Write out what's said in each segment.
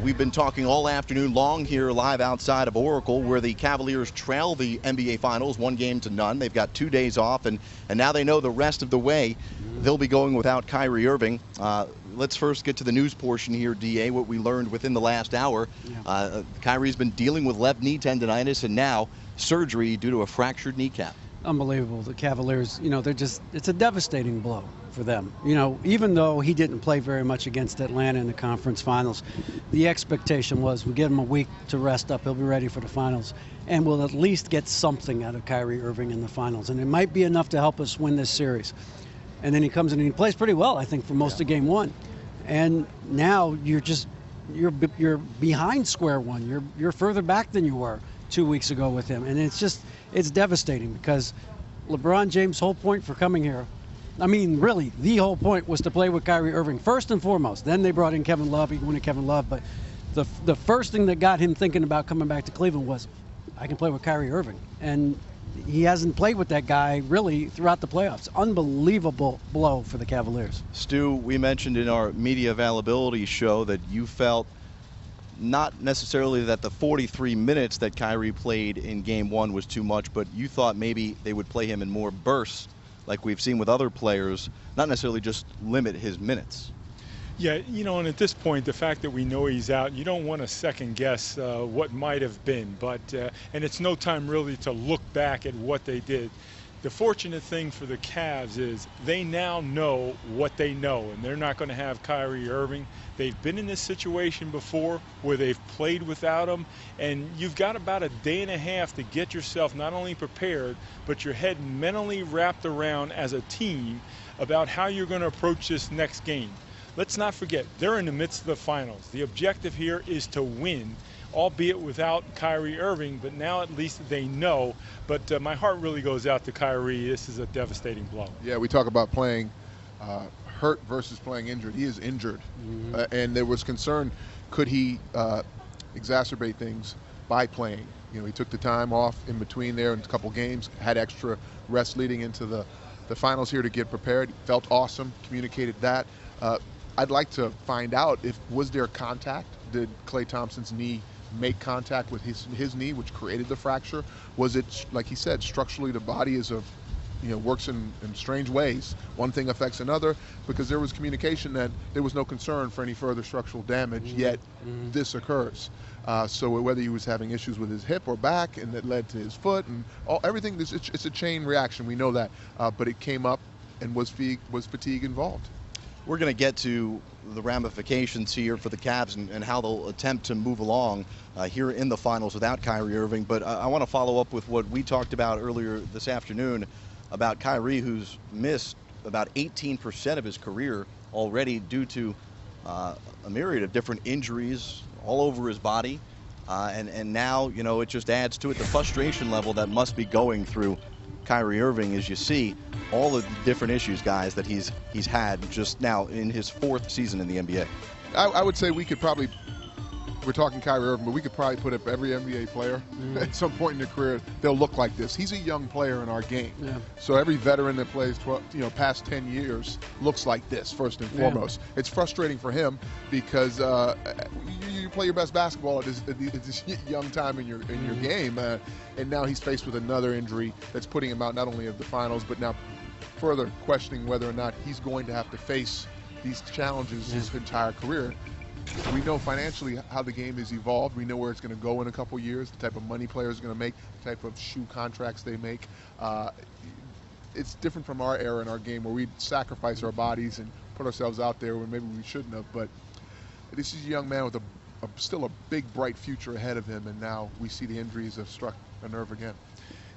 We've been talking all afternoon long here live outside of Oracle, where the Cavaliers trail the NBA Finals 1-0. They've got 2 days off, and now they know the rest of the way they'll be going without Kyrie Irving. Let's first get to the news portion here, DA, what we learned within the last hour. Kyrie's been dealing with left knee tendonitis and now surgery due to a fractured kneecap. Unbelievable. The Cavaliers, it's a devastating blow for them. Even though he didn't play very much against Atlanta in the conference finals, the expectation was we give him a week to rest up, he'll be ready for the finals, and we'll at least get something out of Kyrie Irving in the finals. And it might be enough to help us win this series. And then he comes in and he plays pretty well, I think, for most of game one. And now you're behind square one. You're further back than you were 2 weeks ago with him. And it's devastating because LeBron James' whole point for coming here, I mean, really, the whole point was to play with Kyrie Irving first and foremost. Then they brought in Kevin Love. He wanted Kevin Love. But the first thing that got him thinking about coming back to Cleveland was, I can play with Kyrie Irving. And he hasn't played with that guy really throughout the playoffs. Unbelievable blow for the Cavaliers. Stu, we mentioned in our media availability show that you felt not necessarily that the 43 minutes that Kyrie played in game one was too much, but you thought maybe they would play him in more bursts like we've seen with other players, not necessarily just limit his minutes. Yeah, and at this point, the fact that we know he's out, you don't want to second guess what might have been. But and it's no time really to look back at what they did. The fortunate thing for the Cavs is they now know what they know, and they're not going to have Kyrie Irving. They've been in this situation before where they've played without him, and you've got about a day and a half to get yourself not only prepared, but your head mentally wrapped around as a team about how you're going to approach this next game. Let's not forget, they're in the midst of the finals. The objective here is to win, albeit without Kyrie Irving, but now at least they know. But my heart really goes out to Kyrie. This is a devastating blow. Yeah, we talk about playing hurt versus playing injured. He is injured, and there was concern, could he exacerbate things by playing? He took the time off in between there in a couple games, had extra rest leading into the finals here to get prepared. Felt awesome, communicated that. I'd like to find out was there contact? Did Klay Thompson's knee make contact with his knee, which created the fracture? Was it, like he said, structurally the body is works in strange ways. One thing affects another, because there was communication that there was no concern for any further structural damage, yet this occurs. So whether he was having issues with his hip or back, and that led to his foot, and everything, it's a chain reaction. We know that, but it came up, and was fatigue involved? We're going to get to the ramifications here for the Cavs and how they'll attempt to move along here in the finals without Kyrie Irving. But I want to follow up with what we talked about earlier this afternoon about Kyrie, who's missed about 18% of his career already due to a myriad of different injuries all over his body. And now, it just adds to it the frustration level that must be going through Kyrie Irving, as you see all of the different issues, guys, that he's had just now in his fourth season in the NBA. I would say we could probably, we're talking Kyrie Irving, but we could probably put up every NBA player at some point in their career. They'll look like this. He's a young player in our game. Yeah. So every veteran that plays past 10 years looks like this, first and foremost. It's frustrating for him because you play your best basketball at this young time in your game, and now he's faced with another injury that's putting him out not only of the finals, but now further questioning whether or not he's going to have to face these challenges his entire career. We know financially how the game has evolved. We know where it's going to go in a couple years, the type of money players are going to make, the type of shoe contracts they make. It's different from our era in our game where we sacrifice our bodies and put ourselves out there when maybe we shouldn't have. But this is a young man with still a big, bright future ahead of him, and now we see the injuries have struck a nerve again.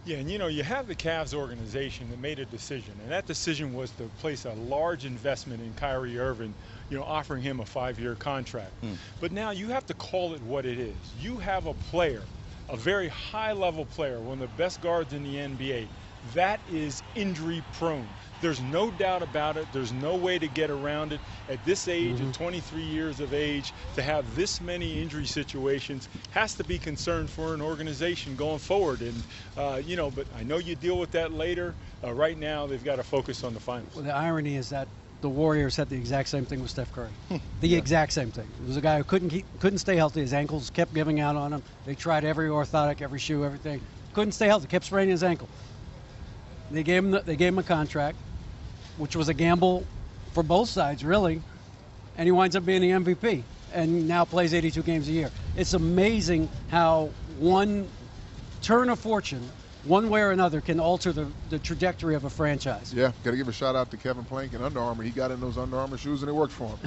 Yeah, and you have the Cavs organization that made a decision, and that decision was to place a large investment in Kyrie Irving, offering him a 5-year contract. But now you have to call it what it is. You have a player, a very high-level player, one of the best guards in the NBA, that is injury prone. There's no doubt about it. There's no way to get around it. At this age, at 23 years of age, to have this many injury situations has to be concerned for an organization going forward. And, but I know you deal with that later. Right now, they've got to focus on the finals. Well, the irony is that the Warriors had the exact same thing with Steph Curry. The exact same thing. It was a guy who couldn't stay healthy. His ankles kept giving out on him. They tried every orthotic, every shoe, everything. Couldn't stay healthy. Kept spraining his ankle. They gave him a contract, which was a gamble for both sides, really. And he winds up being the MVP and now plays 82 games a year. It's amazing how one turn of fortune, one way or another, can alter the trajectory of a franchise. Yeah, got to give a shout out to Kevin Plank and Under Armour. He got in those Under Armour shoes and it worked for him.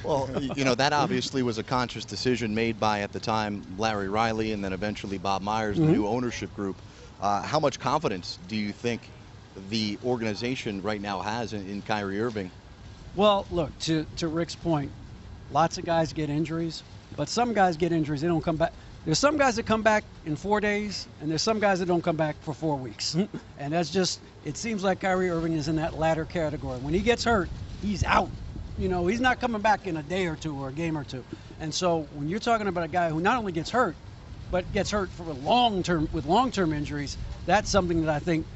Well, that obviously was a conscious decision made by, at the time, Larry Riley and then eventually Bob Myers, the new ownership group. How much confidence do you think the organization right now has in Kyrie Irving? Well, look, to Rick's point, lots of guys get injuries, but some guys get injuries, they don't come back. There's some guys that come back in 4 days, and there's some guys that don't come back for 4 weeks. And that's just, it seems like Kyrie Irving is in that latter category. When he gets hurt, he's out. He's not coming back in a day or two or a game or two. And so when you're talking about a guy who not only gets hurt, but gets hurt for long-term injuries, that's something that I think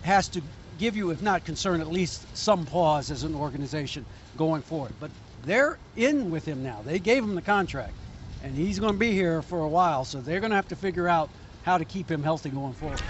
has to give you, if not concern, at least some pause as an organization going forward. But they're in with him now. They gave him the contract, and he's going to be here for a while, so they're going to have to figure out how to keep him healthy going forward.